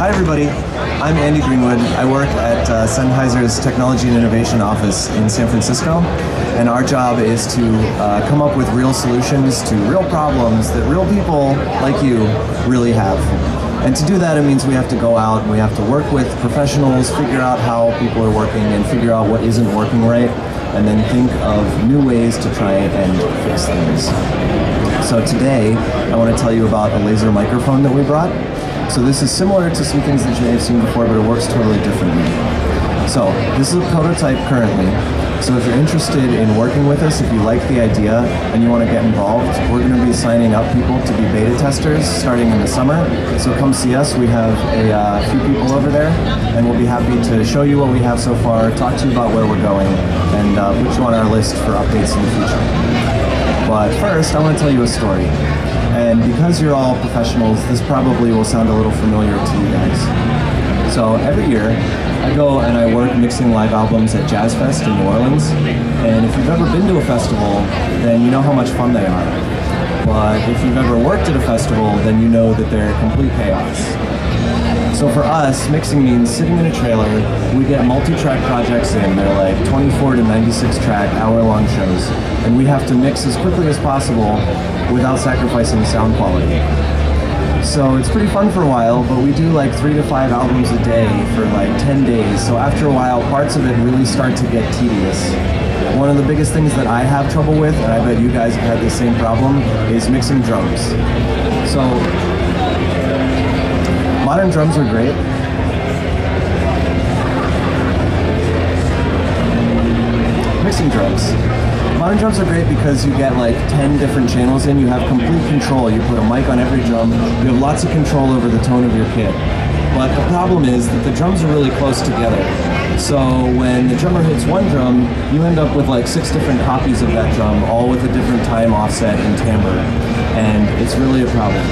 Hi everybody, I'm Andy Greenwood. I work at Sennheiser's Technology and Innovation Office in San Francisco, and our job is to come up with real solutions to real problems that real people like you really have. And to do that, it means we have to go out and we have to work with professionals, figure out how people are working and figure out what isn't working right, and then think of new ways to try and fix things. So today, I want to tell you about a laser microphone that we brought. So this is similar to some things that you may have seen before, but it works totally differently. So this is a prototype currently. So if you're interested in working with us, if you like the idea and you want to get involved, we're going to be signing up people to be beta testers starting in the summer. So come see us. We have a few people over there, and we'll be happy to show you what we have so far, talk to you about where we're going, and put you on our list for updates in the future. But first, I want to tell you a story. And because you're all professionals, this probably will sound a little familiar to you guys. So every year, I go and I work mixing live albums at Jazz Fest in New Orleans. And if you've ever been to a festival, then you know how much fun they are. But if you've ever worked at a festival, then you know that they're complete chaos. So for us, mixing means sitting in a trailer. We get multi-track projects in. They're like 24 to 96 track, hour-long shows. And we have to mix as quickly as possible without sacrificing sound quality. So it's pretty fun for a while, but we do like 3 to 5 albums a day for like 10 days. So after a while, parts of it really start to get tedious. One of the biggest things that I have trouble with, and I bet you guys have had the same problem, is mixing drums. So modern drums are great. Mixing drums. Modern drums are great because you get like 10 different channels in, you have complete control. You put a mic on every drum, you have lots of control over the tone of your kit. But the problem is that the drums are really close together. So when the drummer hits one drum, you end up with like 6 different copies of that drum, all with a different time offset and timbre. And it's really a problem.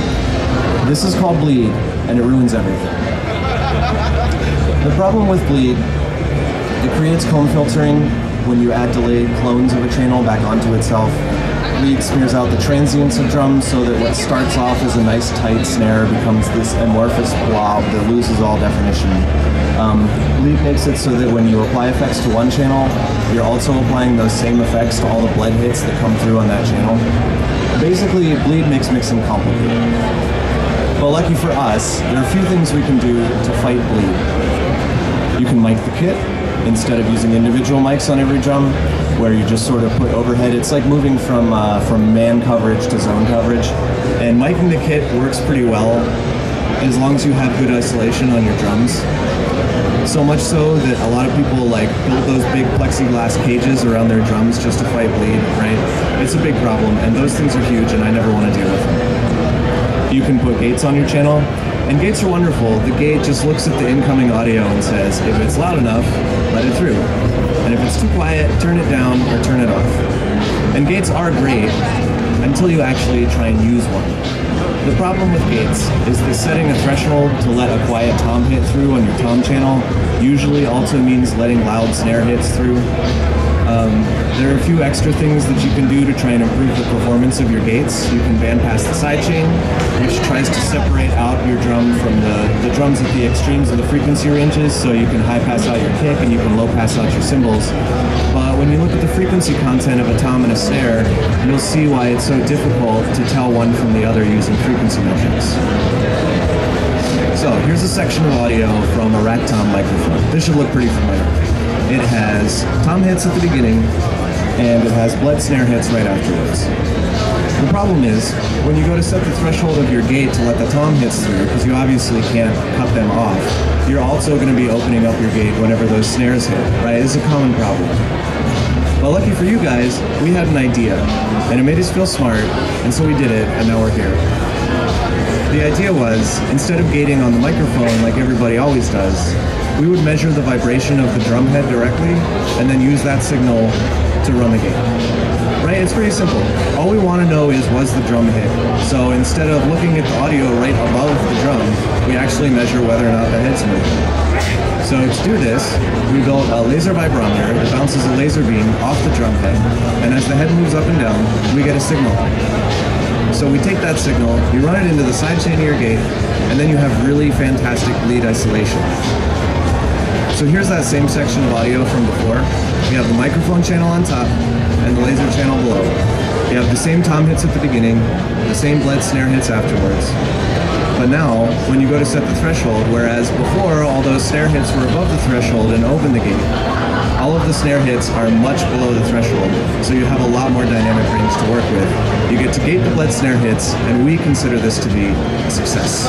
This is called bleed, and it ruins everything. The problem with bleed, it creates comb filtering. When you add delayed clones of a channel back onto itself, bleed smears out the transients of drums so that what starts off as a nice tight snare becomes this amorphous blob that loses all definition. Bleed makes it so that when you apply effects to one channel, you're also applying those same effects to all the blend hits that come through on that channel. Basically, bleed makes mixing complicated. But lucky for us, there are a few things we can do to fight bleed. You can mic the kit instead of using individual mics on every drum, where you just sort of put overhead. It's like moving from man coverage to zone coverage. And miking the kit works pretty well as long as you have good isolation on your drums. So much so that a lot of people like build those big plexiglass cages around their drums just to fight bleed, right? It's a big problem, and those things are huge, and I never want to deal with them. You can put gates on your channel. And gates are wonderful. The gate just looks at the incoming audio and says, if it's loud enough, let it through. And if it's too quiet, turn it down or turn it off. And gates are great until you actually try and use one. The problem with gates is that setting a threshold to let a quiet tom hit through on your tom channel usually also means letting loud snare hits through. There are a few extra things that you can do to try and improve the performance of your gates. You can bandpass the sidechain, which tries to separate out your drum from the drums at the extremes of the frequency ranges, so you can high pass out your kick and you can low pass out your cymbals. But when you look at the frequency content of a tom and a snare, you'll see why it's so difficult to tell one from the other using frequency measurements. So here's a section of audio from a rack tom microphone. This should look pretty familiar. It has tom hits at the beginning, and it has bled snare hits right afterwards. The problem is, when you go to set the threshold of your gate to let the tom hits through, because you obviously can't cut them off, you're also going to be opening up your gate whenever those snares hit, right? It's a common problem. But lucky for you guys, we had an idea, and it made us feel smart, and so we did it, and now we're here. The idea was, instead of gating on the microphone like everybody always does, we would measure the vibration of the drum head directly, and then use that signal to run the gate. Right? It's pretty simple. All we want to know is, was the drum hit? So instead of looking at the audio right above the drum, we actually measure whether or not the head's moving. So to do this, we built a laser vibrometer that bounces a laser beam off the drum head, and as the head moves up and down, we get a signal. So we take that signal, we run it into the sidechain of your gate, And then you have really fantastic bleed isolation. So here's that same section of audio from before. We have the microphone channel on top and the laser channel below. You have the same tom hits at the beginning, the same bled snare hits afterwards. But now, when you go to set the threshold, whereas before all those snare hits were above the threshold and open the gate, all of the snare hits are much below the threshold, so you have a lot more dynamic range to work with. You get to gate the bled snare hits, and we consider this to be a success.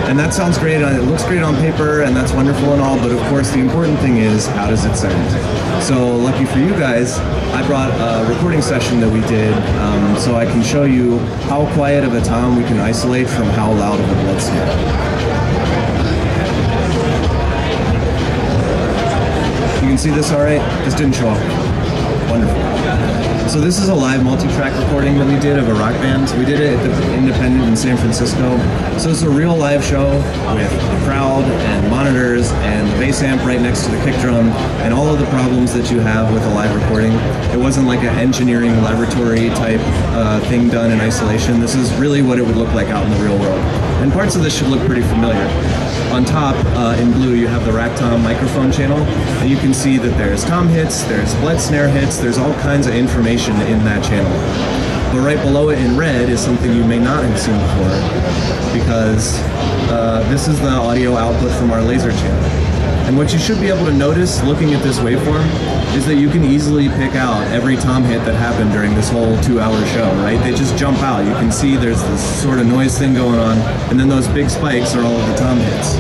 And that sounds great, it looks great on paper, and that's wonderful and all, but of course the important thing is, how does it sound? So lucky for you guys, I brought a recording session that we did, so I can show you how quiet of a tom we can isolate from how loud of a bled snare. You can see this all right? This didn't show up. Wonderful. So this is a live multi-track recording that we did of a rock band. We did it at the Independent in San Francisco. So it's a real live show with a crowd and monitors and the bass amp right next to the kick drum and all of the problems that you have with a live recording. It wasn't like an engineering laboratory type thing done in isolation. This is really what it would look like out in the real world. And parts of this should look pretty familiar. On top, in blue, you have the rack tom microphone channel, and you can see that there's tom hits, there's bled snare hits, there's all kinds of information in that channel. But right below it in red is something you may not have seen before, because this is the audio output from our laser channel. And what you should be able to notice looking at this waveform is that you can easily pick out every tom hit that happened during this whole 2-hour show, right? They just jump out. You can see there's this sort of noise thing going on, and then those big spikes are all of the tom hits.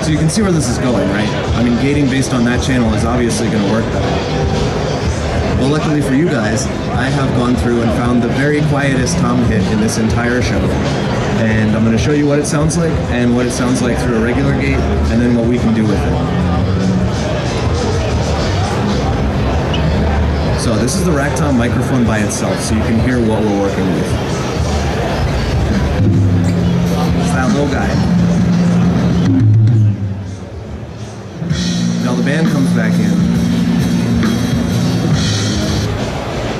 So you can see where this is going, right? I mean, gating based on that channel is obviously going to work better. Well, luckily for you guys, I have gone through and found the very quietest tom hit in this entire show. And I'm going to show you what it sounds like, and what it sounds like through a regular gate, and then what we can do with it. So this is the rack tom microphone by itself, so you can hear what we're working with. It's that little guy. Now the band comes back in,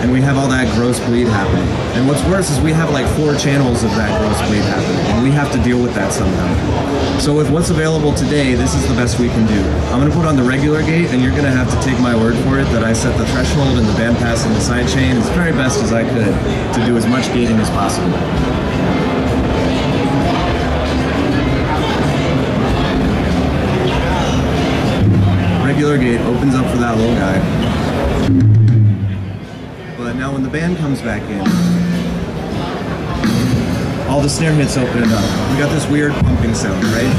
and we have all that gross bleed happening. And what's worse is we have like 4 channels of that gross bleed happening, and we have to deal with that somehow. So with what's available today, this is the best we can do. I'm going to put on the regular gate, and you're going to have to take my word for it that I set the threshold and the bandpass and the sidechain as very best as I could to do as much gating as possible. Regular gate opens up for that little guy. But now when the band comes back in, all the snare hits open it up. We got this weird pumping sound, right?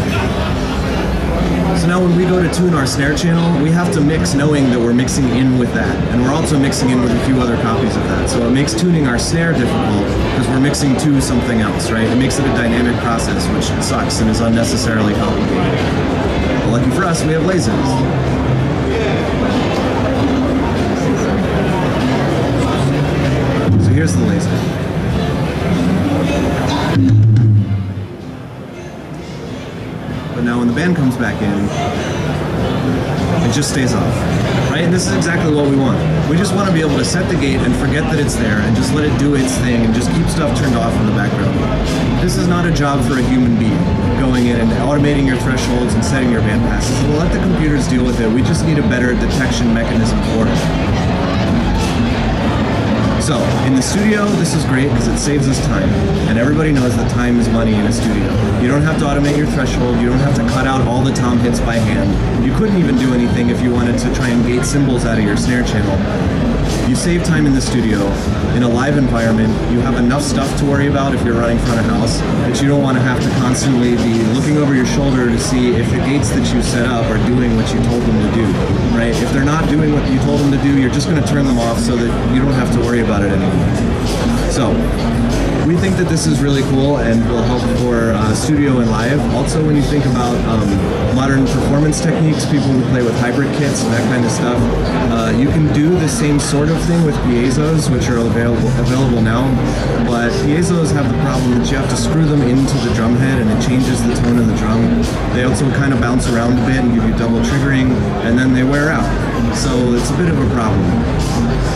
So now when we go to tune our snare channel, we have to mix knowing that we're mixing in with that. And we're also mixing in with a few other copies of that. So it makes tuning our snare difficult because we're mixing to something else, right? It makes it a dynamic process, which sucks and is unnecessarily complicated. But lucky for us, we have lasers. Here's the laser. But now when the band comes back in, it just stays off, right? And this is exactly what we want. We just want to be able to set the gate and forget that it's there and just let it do its thing and just keep stuff turned off in the background. This is not a job for a human being, going in and automating your thresholds and setting your band passes. We'll let the computers deal with it. We just need a better detection mechanism for it. So, in the studio, this is great because it saves us time, and everybody knows that time is money in a studio. You don't have to automate your threshold, you don't have to cut out all the tom hits by hand. You couldn't even do anything if you wanted to try and gate cymbals out of your snare channel. You save time in the studio. In a live environment, you have enough stuff to worry about if you're running front of house that you don't want to have to constantly be looking over your shoulder to see if the gates that you set up are doing what you told them to do, right? If they're not doing what you told them to do, you're just going to turn them off so that you don't have to worry about it anymore. So, we think that this is really cool and will help for studio and live. Also, when you think about modern performance techniques, people who play with hybrid kits and that kind of stuff, you can do the same sort of thing with piezos, which are available now, but piezos have the problem that you have to screw them into the drum head and it changes the tone of the drum. They also kind of bounce around a bit and give you double triggering, and then they wear out. So it's a bit of a problem.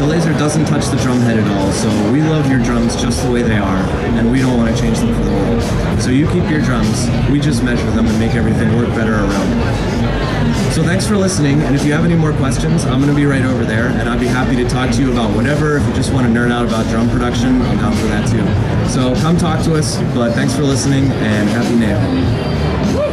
The laser doesn't touch the drum head at all, so we love your drums just the way they are, and we don't want to change them for the world. So you keep your drums, we just measure them and make everything work better around it. So thanks for listening, and if you have any more questions, I'm going to be right over there, and I'd be happy to talk to you about whatever. If you just want to nerd out about drum production, I'm down for that too. So come talk to us, but thanks for listening, and happy NAMM.